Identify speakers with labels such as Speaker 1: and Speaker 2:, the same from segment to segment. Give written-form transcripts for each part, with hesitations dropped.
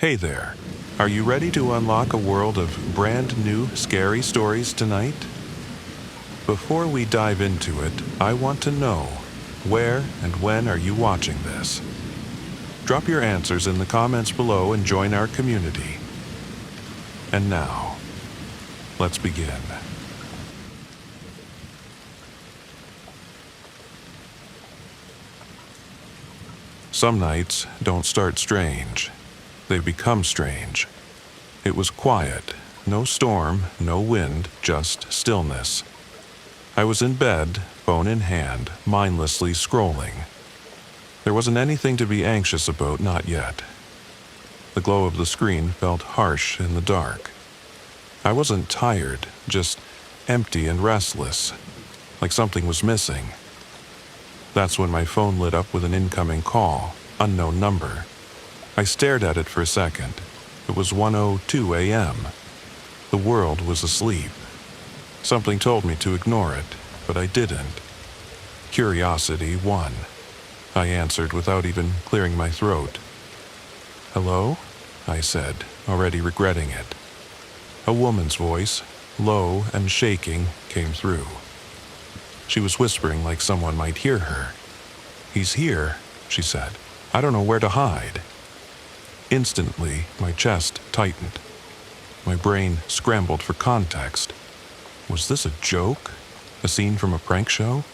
Speaker 1: Hey there. Are you ready to unlock a world of brand new, scary stories tonight? Before we dive into it, I want to know, where and when are you watching this? Drop your answers in the comments below and join our community. And now, let's begin. Some nights don't start strange. They become strange. It was quiet. No storm, no wind, just stillness. I was in bed, phone in hand, mindlessly scrolling. There wasn't anything to be anxious about, not yet. The glow of the screen felt harsh in the dark. I wasn't tired, just empty and restless, like something was missing. That's when my phone lit up with an incoming call, unknown number. I stared at it for a second. It was 1:02 a.m. The world was asleep. Something told me to ignore it, but I didn't. Curiosity won. I answered without even clearing my throat. "Hello?" I said, already regretting it. A woman's voice, low and shaking, came through. She was whispering like someone might hear her. "He's here," she said. "I don't know where to hide." Instantly, my chest tightened. My brain scrambled for context. Was this a joke? A scene from a prank show?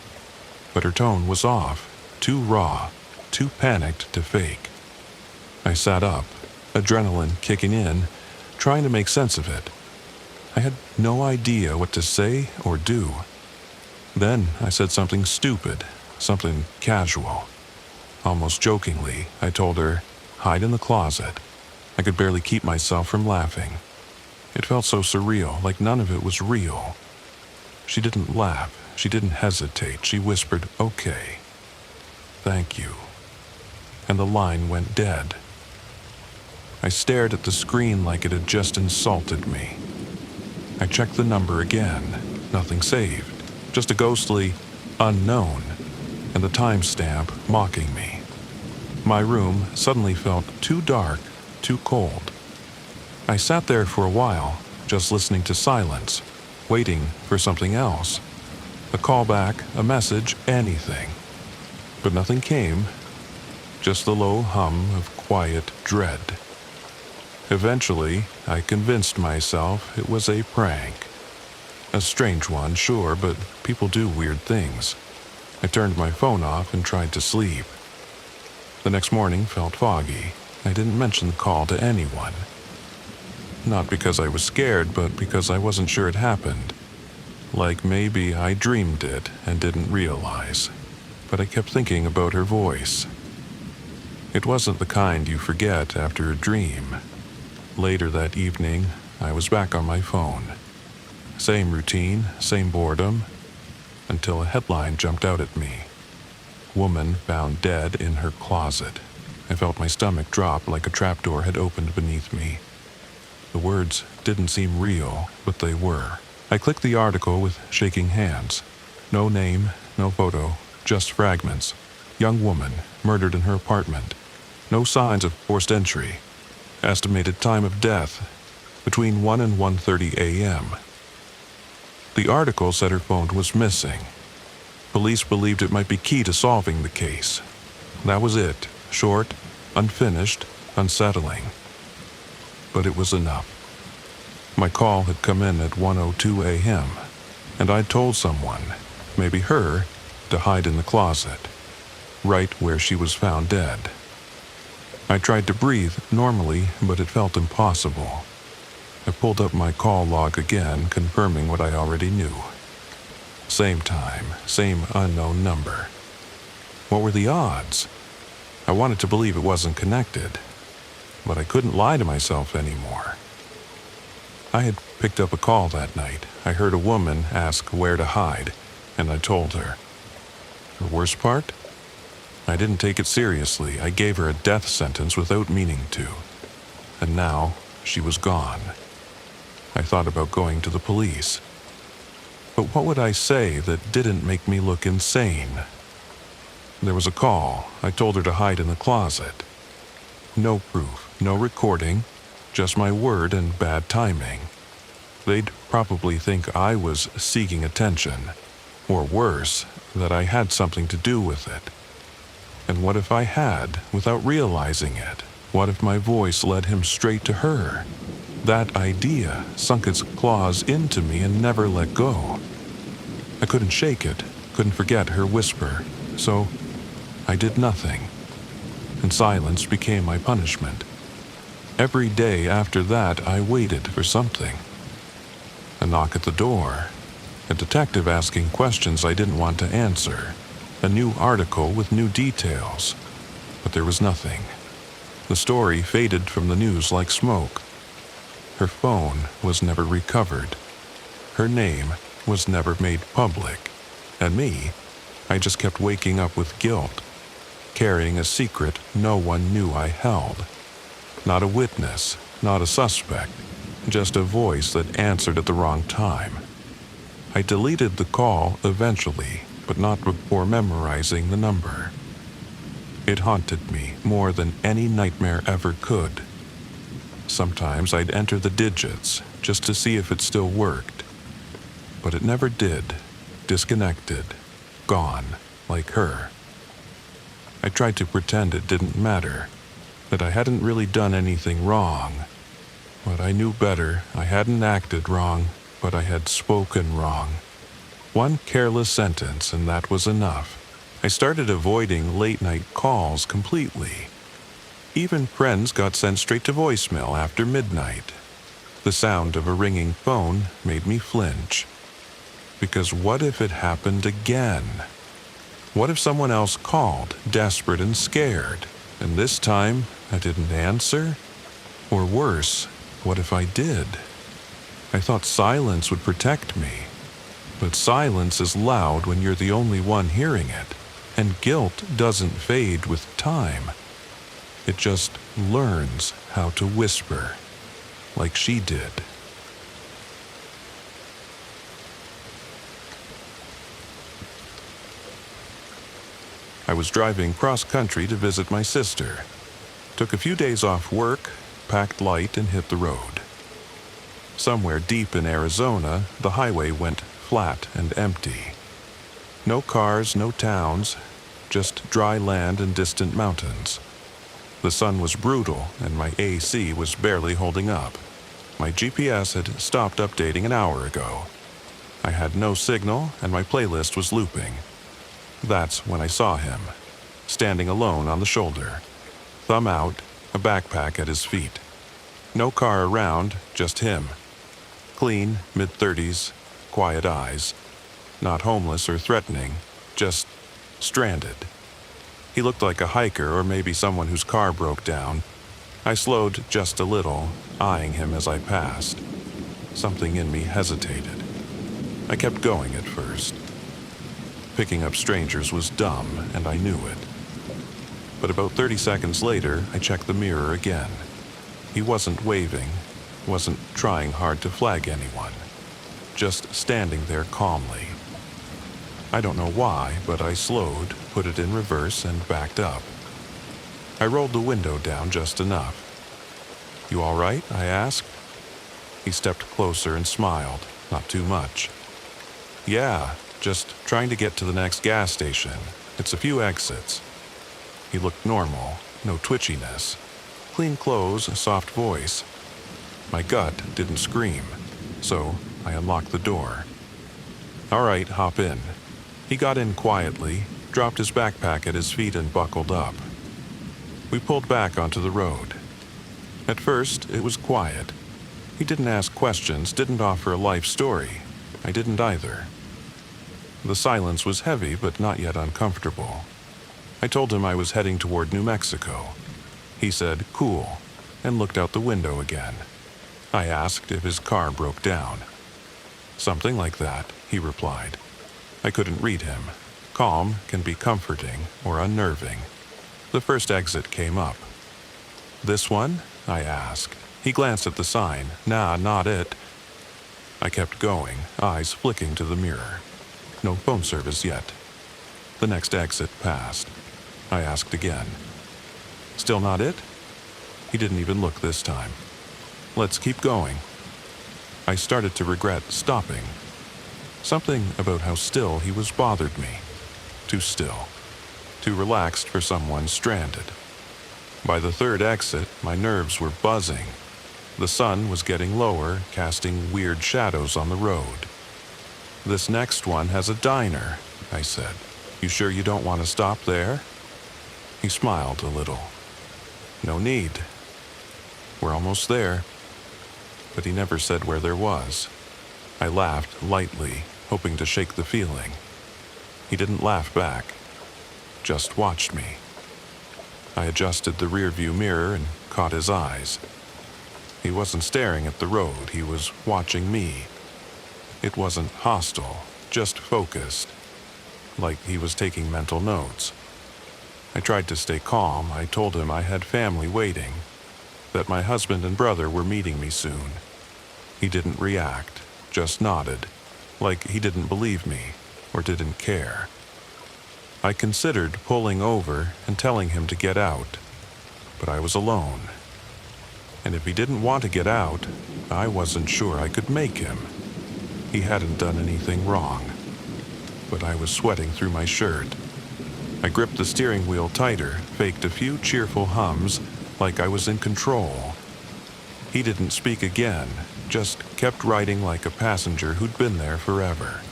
Speaker 1: But her tone was off, too raw, too panicked to fake. I sat up, adrenaline kicking in, trying to make sense of it. I had no idea what to say or do. Then I said something stupid, something casual. Almost jokingly, I told her, "Hide in the closet." I could barely keep myself from laughing. It felt so surreal, like none of it was real. She didn't laugh. She didn't hesitate. She whispered, "Okay. Thank you." And the line went dead. I stared at the screen like it had just insulted me. I checked the number again. Nothing saved. Just a ghostly unknown, and the timestamp mocking me. My room suddenly felt too dark, too cold. I sat there for a while, just listening to silence, waiting for something else. A callback, a message, anything. But nothing came, just the low hum of quiet dread. Eventually, I convinced myself it was a prank. A strange one, sure, but people do weird things. I turned my phone off and tried to sleep. The next morning felt foggy. I didn't mention the call to anyone. Not because I was scared, but because I wasn't sure it happened. Like maybe I dreamed it and didn't realize. But I kept thinking about her voice. It wasn't the kind you forget after a dream. Later that evening, I was back on my phone. Same routine, same boredom, until a headline jumped out at me. "Woman found dead in her closet." I felt my stomach drop like a trapdoor had opened beneath me. The words didn't seem real, but they were. I clicked the article with shaking hands. No name, no photo, just fragments. Young woman, murdered in her apartment. No signs of forced entry. Estimated time of death, between 1 and 1:30 a.m. The article said her phone was missing. Police believed it might be key to solving the case. That was it. Short, unfinished, unsettling. But it was enough. My call had come in at 1:02 a.m., and I'd told someone, maybe her, to hide in the closet, right where she was found dead. I tried to breathe normally, but it felt impossible. I pulled up my call log again, confirming what I already knew. Same time, same unknown number. What were the odds? I wanted to believe it wasn't connected, but I couldn't lie to myself anymore. I had picked up a call that night. I heard a woman ask where to hide, and I told her. The worst part? I didn't take it seriously. I gave her a death sentence without meaning to. And now, she was gone. I thought about going to the police. But what would I say that didn't make me look insane? There was a call. I told her to hide in the closet. No proof. No recording, just my word and bad timing. They'd probably think I was seeking attention, or worse, that I had something to do with it. And what if I had, without realizing it? What if my voice led him straight to her? That idea sunk its claws into me and never let go. I couldn't shake it, couldn't forget her whisper, so I did nothing. And silence became my punishment. Every day after that, I waited for something. A knock at the door, a detective asking questions I didn't want to answer, a new article with new details. But there was nothing. The story faded from the news like smoke. Her phone was never recovered. Her name was never made public. And me, I just kept waking up with guilt, carrying a secret no one knew I held. Not a witness, not a suspect, just a voice that answered at the wrong time. I deleted the call eventually, but not before memorizing the number. It haunted me more than any nightmare ever could. Sometimes I'd enter the digits just to see if it still worked. But it never did. Disconnected. Gone. Like her. I tried to pretend it didn't matter, that I hadn't really done anything wrong. But I knew better. I hadn't acted wrong, but I had spoken wrong. One careless sentence, and that was enough. I started avoiding late-night calls completely. Even friends got sent straight to voicemail after midnight. The sound of a ringing phone made me flinch. Because what if it happened again? What if someone else called, desperate and scared, and this time I didn't answer? Or worse, what if I did? I thought silence would protect me. But silence is loud when you're the only one hearing it, and guilt doesn't fade with time. It just learns how to whisper, like she did. I was driving cross-country to visit my sister. Took a few days off work, packed light, and hit the road. Somewhere deep in Arizona, the highway went flat and empty. No cars, no towns, just dry land and distant mountains. The sun was brutal, and my AC was barely holding up. My GPS had stopped updating an hour ago. I had no signal, and my playlist was looping. That's when I saw him, standing alone on the shoulder. Thumb out, a backpack at his feet. No car around, just him. Clean, mid-30s, quiet eyes. Not homeless or threatening, just stranded. He looked like a hiker or maybe someone whose car broke down. I slowed just a little, eyeing him as I passed. Something in me hesitated. I kept going at first. Picking up strangers was dumb, and I knew it. But about 30 seconds later, I checked the mirror again. He wasn't waving, wasn't trying hard to flag anyone. Just standing there calmly. I don't know why, but I slowed, put it in reverse, and backed up. I rolled the window down just enough. "You all right?" I asked. He stepped closer and smiled, not too much. "Yeah, just trying to get to the next gas station. It's a few exits." He looked normal, no twitchiness. Clean clothes, a soft voice. My gut didn't scream, so I unlocked the door. "All right, hop in." He got in quietly, dropped his backpack at his feet and buckled up. We pulled back onto the road. At first, it was quiet. He didn't ask questions, didn't offer a life story. I didn't either. The silence was heavy, but not yet uncomfortable. I told him I was heading toward New Mexico. He said, "Cool," and looked out the window again. I asked if his car broke down. "Something like that," he replied. I couldn't read him. Calm can be comforting or unnerving. The first exit came up. "This one?" I asked. He glanced at the sign. "Nah, not it." I kept going, eyes flicking to the mirror. No phone service yet. The next exit passed. I asked again. "Still not it?" He didn't even look this time. Let's keep going. I started to regret stopping. Something about how still he was bothered me. Too still. Too relaxed for someone stranded. By the third exit, my nerves were buzzing. The sun was getting lower, casting weird shadows on the road. This next one has a diner, I said. You sure you don't want to stop there? He smiled a little. No need. We're almost there. But he never said where there was. I laughed lightly, hoping to shake the feeling. He didn't laugh back, just watched me. I adjusted the rearview mirror and caught his eyes. He wasn't staring at the road, he was watching me. It wasn't hostile, just focused, like he was taking mental notes. I tried to stay calm. I told him I had family waiting, that my husband and brother were meeting me soon. He didn't react, just nodded, like he didn't believe me or didn't care. I considered pulling over and telling him to get out, but I was alone. And if he didn't want to get out, I wasn't sure I could make him. He hadn't done anything wrong, but I was sweating through my shirt. I gripped the steering wheel tighter, faked a few cheerful hums, like I was in control. He didn't speak again, just kept riding like a passenger who'd been there forever.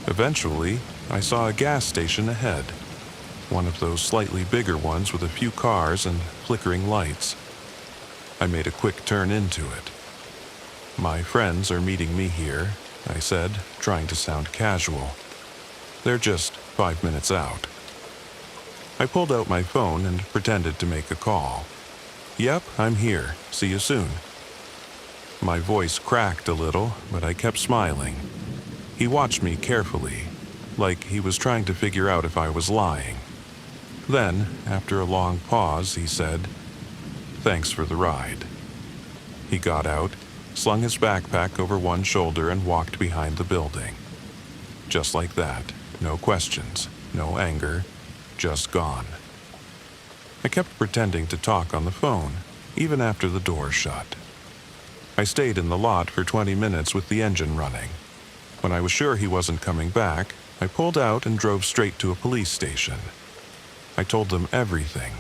Speaker 1: Eventually, I saw a gas station ahead, one of those slightly bigger ones with a few cars and flickering lights. I made a quick turn into it. My friends are meeting me here, I said, trying to sound casual. They're just 5 minutes out. I pulled out my phone and pretended to make a call. Yep, I'm here. See you soon. My voice cracked a little, but I kept smiling. He watched me carefully, like he was trying to figure out if I was lying. Then, after a long pause, he said, "Thanks for the ride." He got out, slung his backpack over one shoulder and walked behind the building. Just like that, no questions, no anger, just gone. I kept pretending to talk on the phone, even after the door shut. I stayed in the lot for 20 minutes with the engine running. When I was sure he wasn't coming back, I pulled out and drove straight to a police station. I told them everything.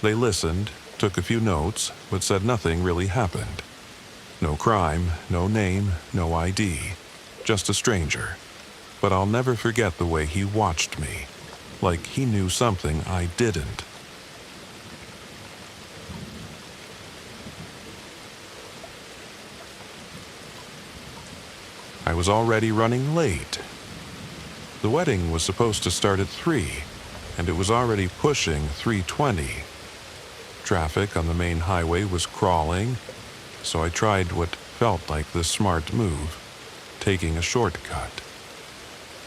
Speaker 1: They listened, took a few notes, but said nothing really happened. No crime, no name, no ID, just a stranger. But I'll never forget the way he watched me, like he knew something I didn't. I was already running late. The wedding was supposed to start at 3, and it was already pushing 3:20. Traffic on the main highway was crawling, so I tried what felt like the smart move, taking a shortcut.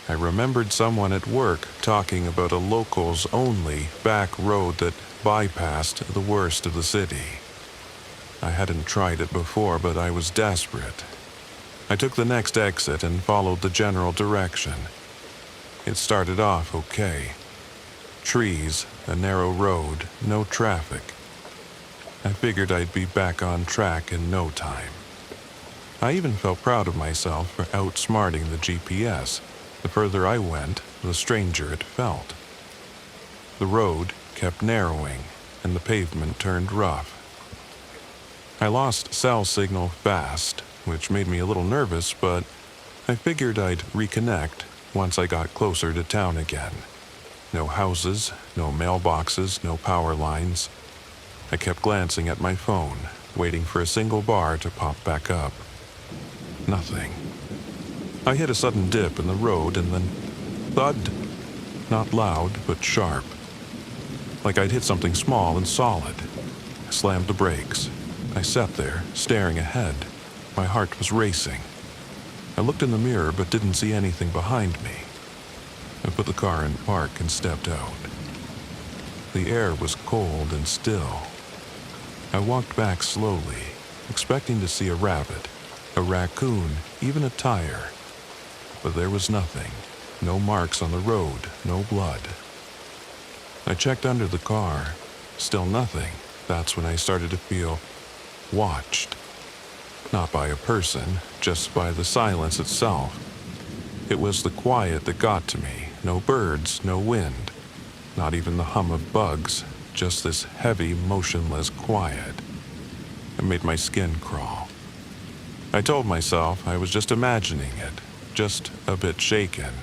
Speaker 1: I remembered someone at work talking about a locals-only back road that bypassed the worst of the city. I hadn't tried it before, but I was desperate. I took the next exit and followed the general direction. It started off okay. Trees, a narrow road, no traffic. I figured I'd be back on track in no time. I even felt proud of myself for outsmarting the GPS. The further I went, the stranger it felt. The road kept narrowing, and the pavement turned rough. I lost cell signal fast, which made me a little nervous, but I figured I'd reconnect once I got closer to town again. No houses, no mailboxes, no power lines. I kept glancing at my phone, waiting for a single bar to pop back up. Nothing. I hit a sudden dip in the road and then thud. Not loud, but sharp. Like I'd hit something small and solid. I slammed the brakes. I sat there, staring ahead. My heart was racing. I looked in the mirror but didn't see anything behind me. I put the car in park and stepped out. The air was cold and still. I walked back slowly, expecting to see a rabbit, a raccoon, even a tire. But there was nothing. No marks on the road, no blood. I checked under the car. Still nothing. That's when I started to feel watched. Not by a person, just by the silence itself. It was the quiet that got to me. No birds, no wind, not even the hum of bugs, just this heavy, motionless quiet. It made my skin crawl. I told myself I was just imagining it, just a bit shaken.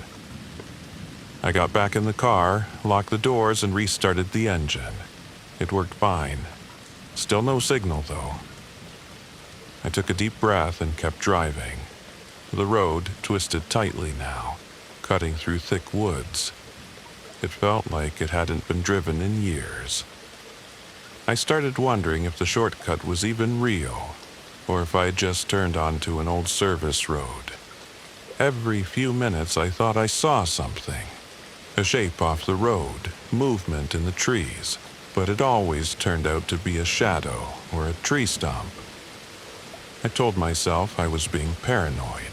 Speaker 1: I got back in the car, locked the doors, and restarted the engine. It worked fine. Still no signal, though. I took a deep breath and kept driving. The road twisted tightly now, cutting through thick woods. It felt like it hadn't been driven in years. I started wondering if the shortcut was even real, or if I had just turned onto an old service road. Every few minutes I thought I saw something. A shape off the road, movement in the trees, but it always turned out to be a shadow or a tree stump. I told myself I was being paranoid.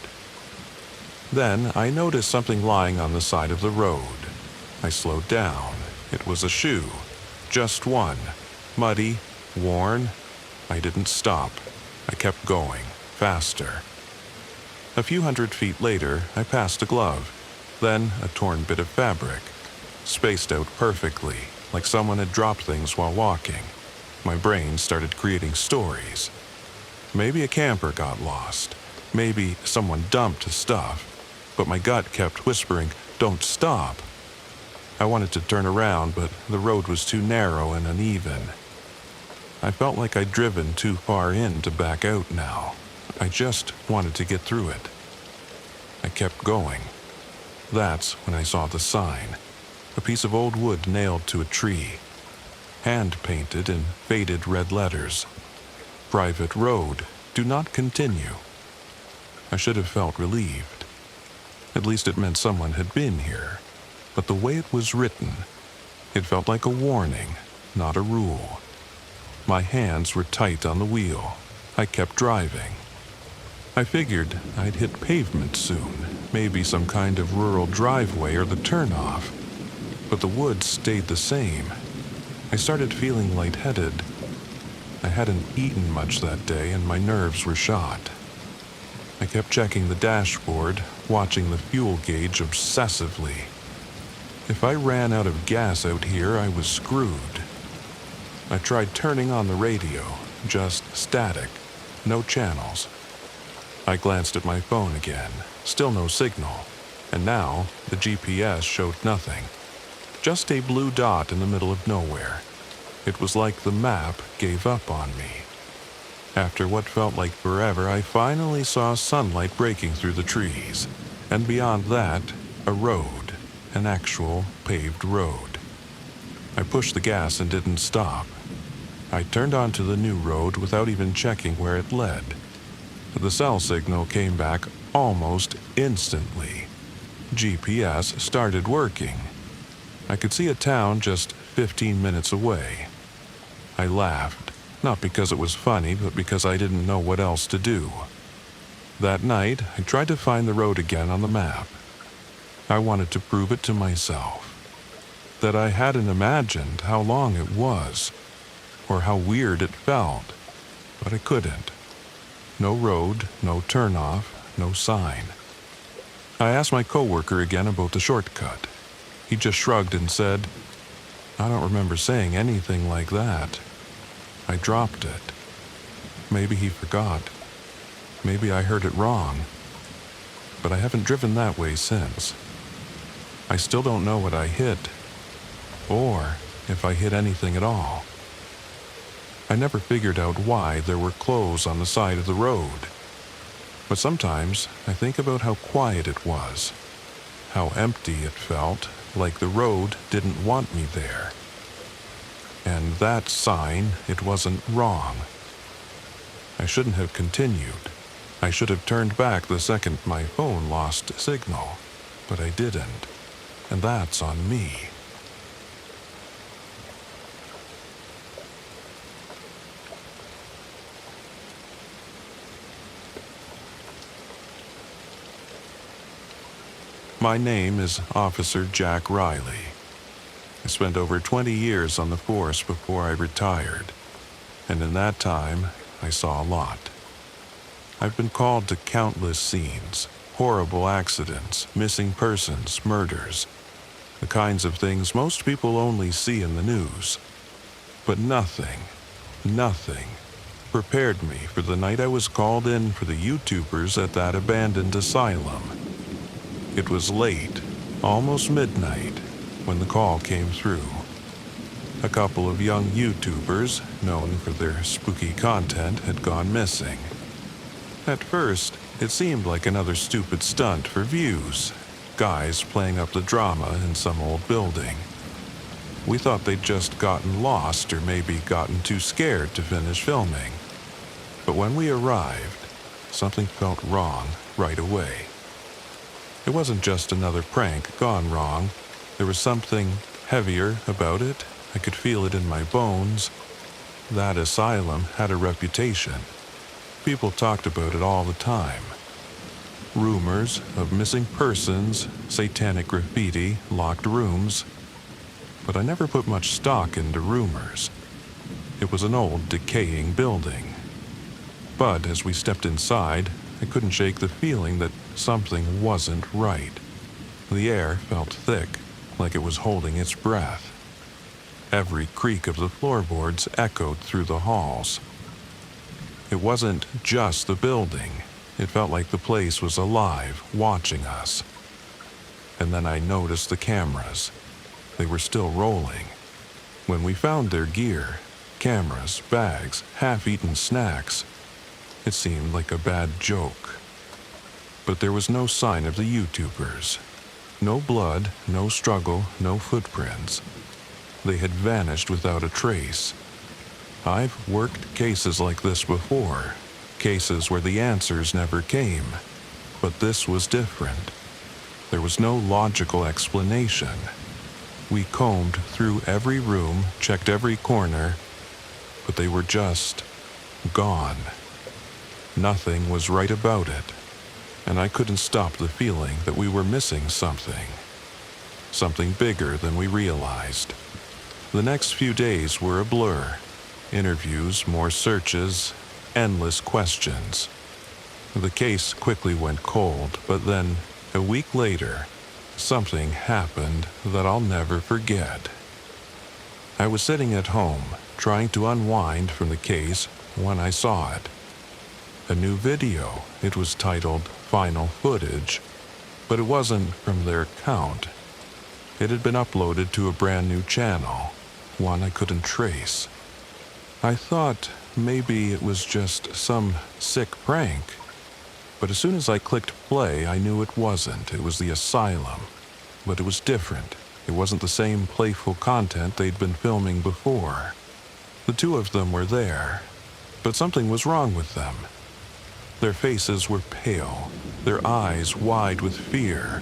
Speaker 1: Then I noticed something lying on the side of the road. I slowed down. It was a shoe. Just one. Muddy, worn. I didn't stop. I kept going, faster. A few hundred feet later, I passed a glove, then a torn bit of fabric, spaced out perfectly, like someone had dropped things while walking. My brain started creating stories. Maybe a camper got lost. Maybe someone dumped stuff. But my gut kept whispering, "Don't stop." I wanted to turn around, but the road was too narrow and uneven. I felt like I'd driven too far in to back out now. I just wanted to get through it. I kept going. That's when I saw the sign. A piece of old wood nailed to a tree. Hand-painted in faded red letters. Private road. Do not continue. I should have felt relieved. At least it meant someone had been here. But the way it was written, it felt like a warning, not a rule. My hands were tight on the wheel. I kept driving. I figured I'd hit pavement soon, maybe some kind of rural driveway or the turnoff. But the woods stayed the same. I started feeling lightheaded. I hadn't eaten much that day and my nerves were shot. I kept checking the dashboard, watching the fuel gauge obsessively. If I ran out of gas out here, I was screwed. I tried turning on the radio, just static, no channels. I glanced at my phone again, still no signal, and now the GPS showed nothing. Just a blue dot in the middle of nowhere. It was like the map gave up on me. After what felt like forever, I finally saw sunlight breaking through the trees, and beyond that, a road, an actual paved road. I pushed the gas and didn't stop. I turned onto the new road without even checking where it led. The cell signal came back almost instantly. GPS started working. I could see a town just 15 minutes away. I laughed, not because it was funny, but because I didn't know what else to do. That night, I tried to find the road again on the map. I wanted to prove it to myself. That I hadn't imagined how long it was, or how weird it felt, but I couldn't. No road, no turnoff, no sign. I asked my coworker again about the shortcut. He just shrugged and said, "I don't remember saying anything like that." I dropped it. Maybe he forgot. Maybe I heard it wrong. But I haven't driven that way since. I still don't know what I hit, or if I hit anything at all. I never figured out why there were clothes on the side of the road. But sometimes I think about how quiet it was, how empty it felt, like the road didn't want me there. And that sign, it wasn't wrong. I shouldn't have continued. I should have turned back the second my phone lost signal, but I didn't. And that's on me. My name is Officer Jack Riley. I spent over 20 years on the force before I retired. And in that time, I saw a lot. I've been called to countless scenes, horrible accidents, missing persons, murders, the kinds of things most people only see in the news. But nothing prepared me for the night I was called in for the YouTubers at that abandoned asylum. It was late, almost midnight, when the call came through. A couple of young YouTubers, known for their spooky content, had gone missing. At first, it seemed like another stupid stunt for views, guys playing up the drama in some old building. We thought they'd just gotten lost or maybe gotten too scared to finish filming. But when we arrived, something felt wrong right away. It wasn't just another prank gone wrong. There was something heavier about it. I could feel it in my bones. That asylum had a reputation. People talked about it all the time. Rumors of missing persons, satanic graffiti, locked rooms. But I never put much stock into rumors. It was an old, decaying building. But as we stepped inside, I couldn't shake the feeling that something wasn't right. The air felt thick, like it was holding its breath. Every creak of the floorboards echoed through the halls. It wasn't just the building. It felt like the place was alive, watching us. And then I noticed the cameras. They were still rolling. When we found their gear, cameras, bags, half-eaten snacks, it seemed like a bad joke. But there was no sign of the YouTubers. No blood, no struggle, no footprints. They had vanished without a trace. I've worked cases like this before, cases where the answers never came. But this was different. There was no logical explanation. We combed through every room, checked every corner, but they were just gone. Nothing was right about it, and I couldn't stop the feeling that we were missing something. Something bigger than we realized. The next few days were a blur. Interviews, more searches, endless questions. The case quickly went cold, but then, a week later, something happened that I'll never forget. I was sitting at home, trying to unwind from the case when I saw it. A new video. It was titled Final Footage, but it wasn't from their account. It had been uploaded to a brand new channel, one I couldn't trace. I thought maybe it was just some sick prank. But as soon as I clicked play, I knew it wasn't. It was the asylum. But it was different. It wasn't the same playful content they'd been filming before. The two of them were there, but something was wrong with them. Their faces were pale, their eyes wide with fear.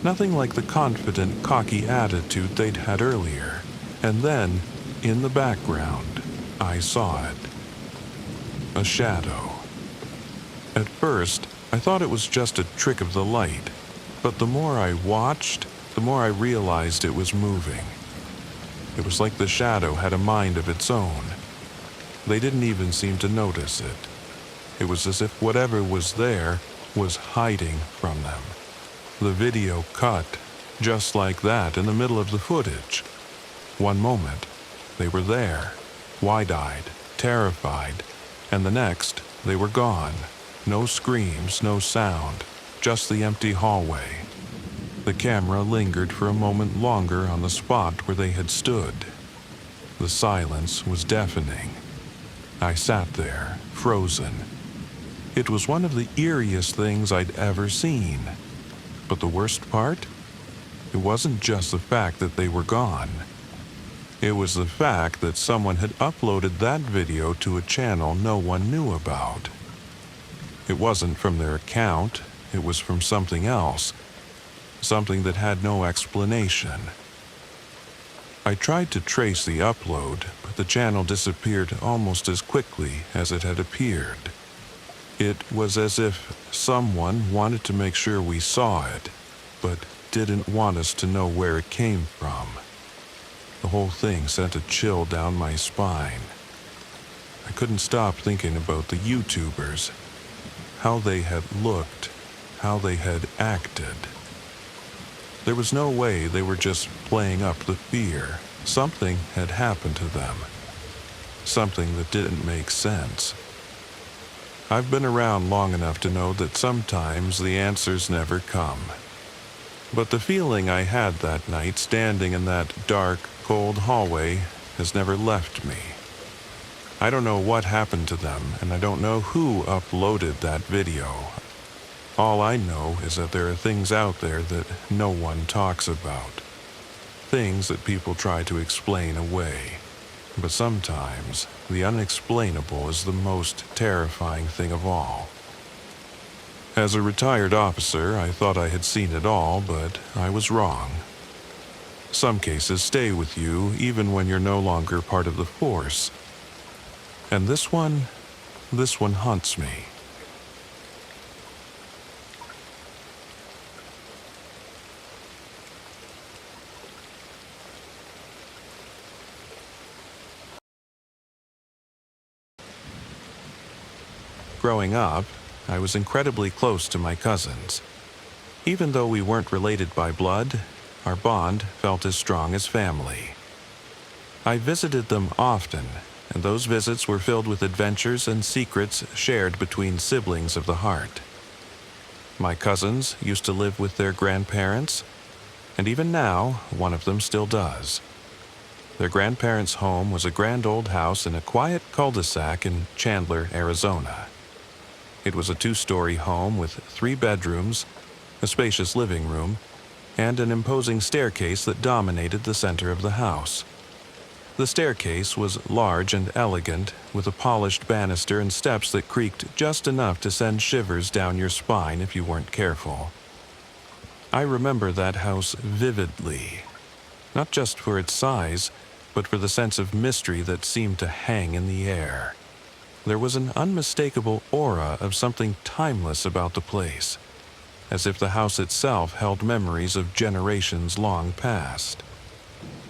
Speaker 1: Nothing like the confident, cocky attitude they'd had earlier. And then, in the background, I saw it. A shadow. At first, I thought it was just a trick of the light, but the more I watched, the more I realized it was moving. It was like the shadow had a mind of its own. They didn't even seem to notice it. It was as if whatever was there was hiding from them. The video cut, just like that in the middle of the footage. One moment, they were there, wide-eyed, terrified, and the next, they were gone. No screams, no sound, just the empty hallway. The camera lingered for a moment longer on the spot where they had stood. The silence was deafening. I sat there, frozen. It was one of the eeriest things I'd ever seen. But the worst part? It wasn't just the fact that they were gone. It was the fact that someone had uploaded that video to a channel no one knew about. It wasn't from their account, it was from something else. Something that had no explanation. I tried to trace the upload, but the channel disappeared almost as quickly as it had appeared. It was as if someone wanted to make sure we saw it, but didn't want us to know where it came from. The whole thing sent a chill down my spine. I couldn't stop thinking about the YouTubers, how they had looked, how they had acted. There was no way they were just playing up the fear. Something had happened to them. Something that didn't make sense. I've been around long enough to know that sometimes the answers never come. But the feeling I had that night standing in that dark, cold hallway has never left me. I don't know what happened to them, and I don't know who uploaded that video. All I know is that there are things out there that no one talks about. Things that people try to explain away. But sometimes, the unexplainable is the most terrifying thing of all. As a retired officer, I thought I had seen it all, but I was wrong. Some cases stay with you even when you're no longer part of the force. And this one haunts me. Growing up, I was incredibly close to my cousins. Even though we weren't related by blood, our bond felt as strong as family. I visited them often, and those visits were filled with adventures and secrets shared between siblings of the heart. My cousins used to live with their grandparents, and even now, one of them still does. Their grandparents' home was a grand old house in a quiet cul-de-sac in Chandler, Arizona. It was a 2-story home with 3 bedrooms, a spacious living room, and an imposing staircase that dominated the center of the house. The staircase was large and elegant, with a polished banister and steps that creaked just enough to send shivers down your spine if you weren't careful. I remember that house vividly, not just for its size, but for the sense of mystery that seemed to hang in the air. There was an unmistakable aura of something timeless about the place, as if the house itself held memories of generations long past.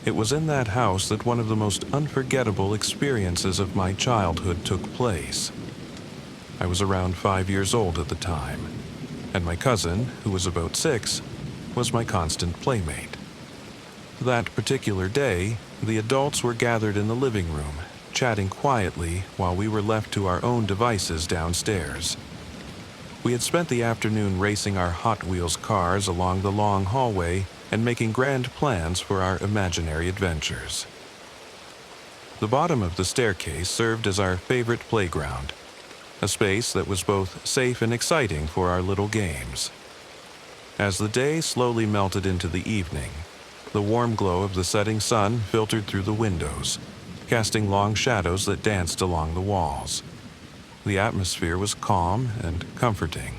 Speaker 1: It was in that house that one of the most unforgettable experiences of my childhood took place. I was around 5 years old at the time, and my cousin, who was about 6, was my constant playmate. That particular day, the adults were gathered in the living room, chatting quietly while we were left to our own devices downstairs. We had spent the afternoon racing our Hot Wheels cars along the long hallway and making grand plans for our imaginary adventures. The bottom of the staircase served as our favorite playground, a space that was both safe and exciting for our little games. As the day slowly melted into the evening, the warm glow of the setting sun filtered through the windows, casting long shadows that danced along the walls. The atmosphere was calm and comforting,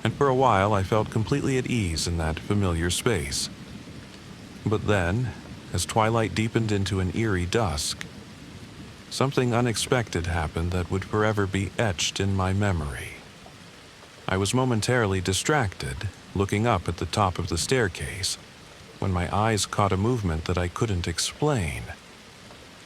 Speaker 1: and for a while I felt completely at ease in that familiar space. But then, as twilight deepened into an eerie dusk, something unexpected happened that would forever be etched in my memory. I was momentarily distracted, looking up at the top of the staircase, when my eyes caught a movement that I couldn't explain.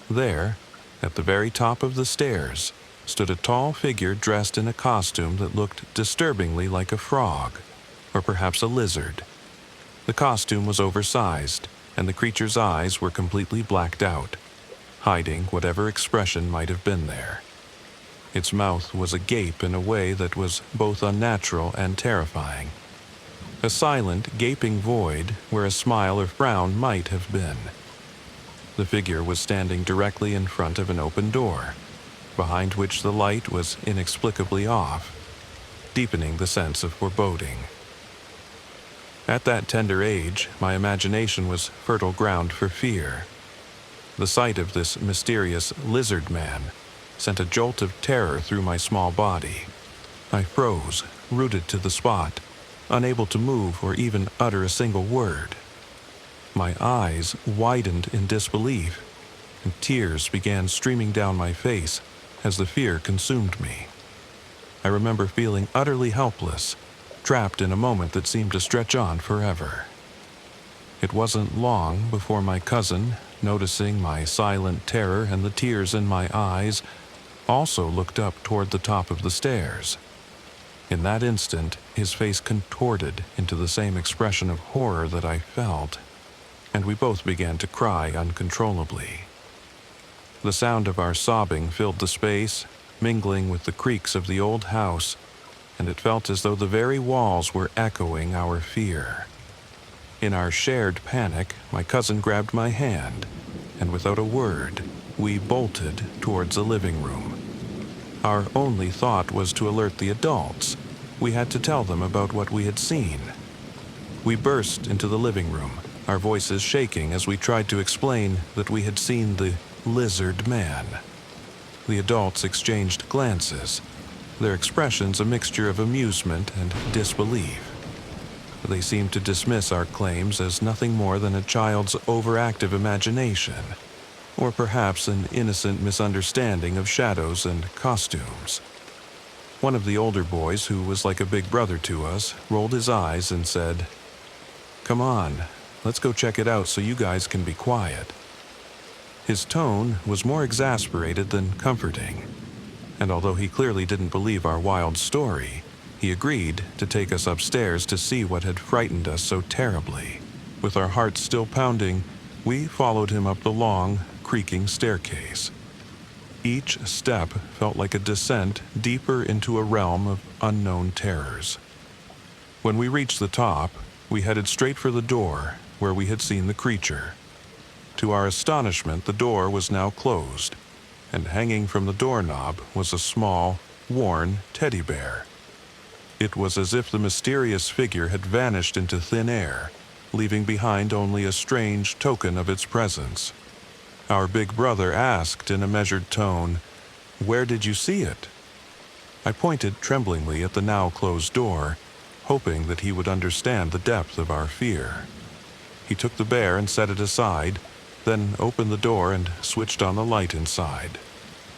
Speaker 1: There, at the very top of the stairs, stood a tall figure dressed in a costume that looked disturbingly like a frog, or perhaps a lizard. The costume was oversized, and the creature's eyes were completely blacked out, hiding whatever expression might have been there. Its mouth was agape in a way that was both unnatural and terrifying. A silent, gaping void where a smile or frown might have been. The figure was standing directly in front of an open door, behind which the light was inexplicably off, deepening the sense of foreboding. At that tender age, my imagination was fertile ground for fear. The sight of this mysterious lizard man sent a jolt of terror through my small body. I froze, rooted to the spot, unable to move or even utter a single word. My eyes widened in disbelief, and tears began streaming down my face as the fear consumed me. I remember feeling utterly helpless, trapped in a moment that seemed to stretch on forever. It wasn't long before my cousin, noticing my silent terror and the tears in my eyes, also looked up toward the top of the stairs. In that instant, his face contorted into the same expression of horror that I felt, and we both began to cry uncontrollably. The sound of our sobbing filled the space, mingling with the creaks of the old house, and it felt as though the very walls were echoing our fear. In our shared panic, my cousin grabbed my hand, and without a word, we bolted towards the living room. Our only thought was to alert the adults. We had to tell them about what we had seen. We burst into the living room, our voices shaking as we tried to explain that we had seen the lizard man. The adults exchanged glances, their expressions a mixture of amusement and disbelief. They seemed to dismiss our claims as nothing more than a child's overactive imagination, or perhaps an innocent misunderstanding of shadows and costumes. One of the older boys, who was like a big brother to us, rolled his eyes and said, "Come on, let's go check it out so you guys can be quiet." His tone was more exasperated than comforting, and although he clearly didn't believe our wild story, he agreed to take us upstairs to see what had frightened us so terribly. With our hearts still pounding, we followed him up the long, creaking staircase. Each step felt like a descent deeper into a realm of unknown terrors. When we reached the top, we headed straight for the door where we had seen the creature. To our astonishment, the door was now closed, and hanging from the doorknob was a small, worn teddy bear. It was as if the mysterious figure had vanished into thin air, leaving behind only a strange token of its presence. Our big brother asked in a measured tone, "Where did you see it?" I pointed tremblingly at the now closed door, hoping that he would understand the depth of our fear. He took the bear and set it aside, then opened the door and switched on the light inside.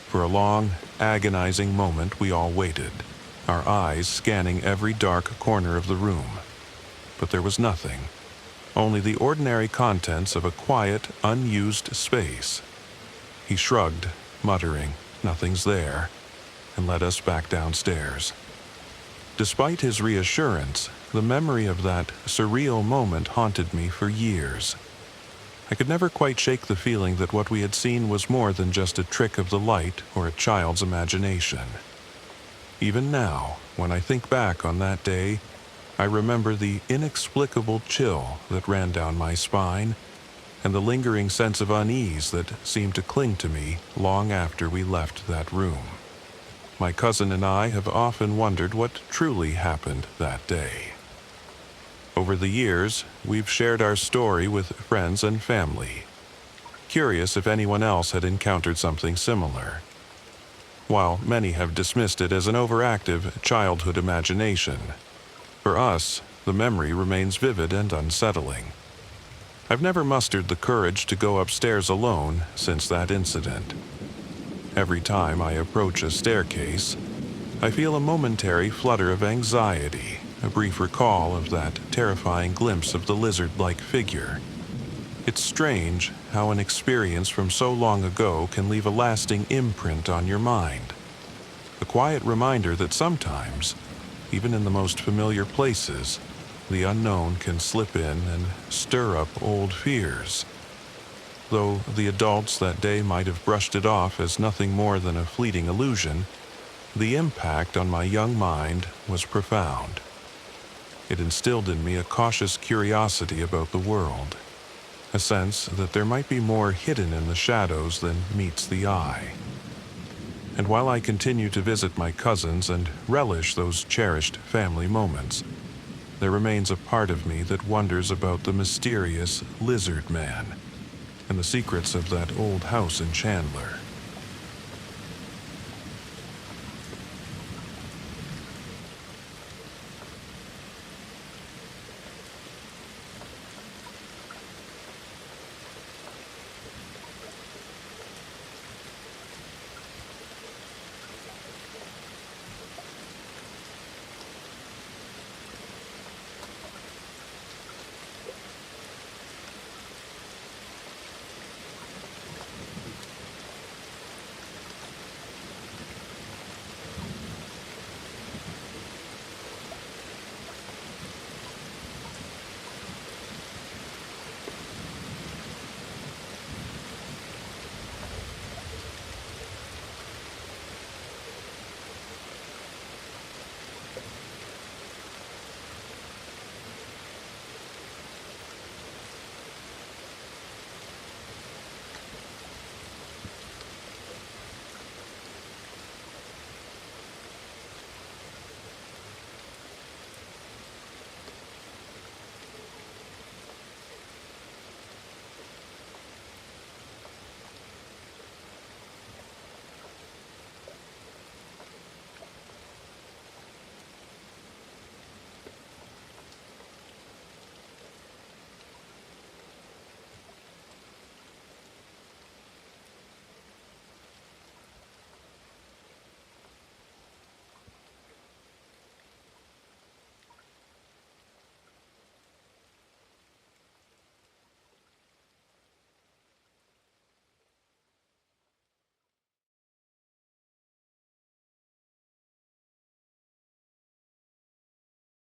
Speaker 1: For a long, agonizing moment we all waited, our eyes scanning every dark corner of the room. But there was nothing, only the ordinary contents of a quiet, unused space. He shrugged, muttering, "Nothing's there," and led us back downstairs. Despite his reassurance, the memory of that surreal moment haunted me for years. I could never quite shake the feeling that what we had seen was more than just a trick of the light or a child's imagination. Even now, when I think back on that day, I remember the inexplicable chill that ran down my spine and the lingering sense of unease that seemed to cling to me long after we left that room. My cousin and I have often wondered what truly happened that day. Over the years, we've shared our story with friends and family, curious if anyone else had encountered something similar. While many have dismissed it as an overactive childhood imagination, for us, the memory remains vivid and unsettling. I've never mustered the courage to go upstairs alone since that incident. Every time I approach a staircase, I feel a momentary flutter of anxiety, a brief recall of that terrifying glimpse of the lizard-like figure. It's strange how an experience from so long ago can leave a lasting imprint on your mind. A quiet reminder that sometimes, even in the most familiar places, the unknown can slip in and stir up old fears. Though the adults that day might have brushed it off as nothing more than a fleeting illusion, the impact on my young mind was profound. It instilled in me a cautious curiosity about the world, a sense that there might be more hidden in the shadows than meets the eye. And while I continue to visit my cousins and relish those cherished family moments, there remains a part of me that wonders about the mysterious lizard man and the secrets of that old house in Chandler.